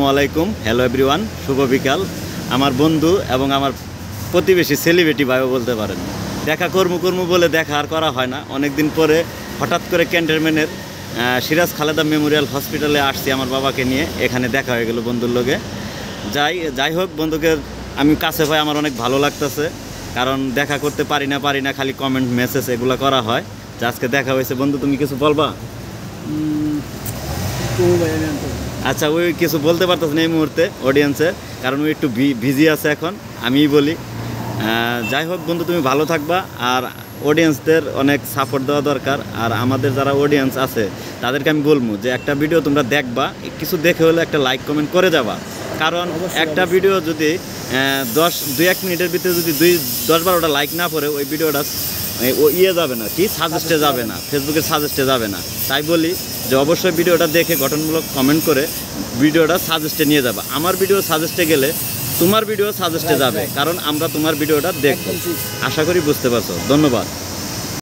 আসসালামাইকুম, hello everyone, শুভ বিকাল। আমার বন্ধু এবং আমার প্রতিবেশী সেলিব্রিটি ভাইও বলতে পারেন। দেখা কর্ম বলে দেখা আর করা হয় না। অনেক দিন পরে হঠাৎ করে ক্যান্টনমেন্টের সিরাজ খালেদা মেমোরিয়াল হসপিটালে আসছি আমার বাবাকে নিয়ে। এখানে দেখা হয়ে গেল বন্ধুর লগে। যাই হোক, বন্ধুকে আমি কাছে পাই, আমার অনেক ভালো লাগতেছে। কারণ দেখা করতে পারি না, খালি কমেন্ট মেসেজ এগুলো করা হয়। যে আজকে দেখা হয়েছে। বন্ধু, তুমি কিছু বলবা? আচ্ছা, ওই কিছু বলতে পারতেছে না এই মুহূর্তে অডিয়েন্সের, কারণ ওই একটু বিজি আছে এখন। আমিই বলি। যাই হোক বন্ধু, তুমি ভালো থাকবা। আর অডিয়েন্সদের অনেক সাপোর্ট দেওয়া দরকার। আর আমাদের যারা অডিয়েন্স আছে তাদেরকে আমি বলবো যে একটা ভিডিও তোমরা দেখবা, কিছু দেখে হলে একটা লাইক কমেন্ট করে যাবা। কারণ একটা ভিডিও যদি 2-1 মিনিটের ভিতরে যদি 10-12টা লাইক না পড়ে, ওই ভিডিওটা যাবে না, কি সাজেস্টে যাবে না, ফেসবুকে সাজেস্টে যাবে না। তাই বলি যে অবশ্যই ভিডিওটা দেখে গঠনমূলক কমেন্ট করে ভিডিওটা সাজেস্টে নিয়ে যাবে। আমার ভিডিও সাজেস্টে গেলে তোমার ভিডিও সাজেস্টে যাবে, কারণ আমরা তোমার ভিডিওটা দেখব। আশা করি বুঝতে পারছো। ধন্যবাদ।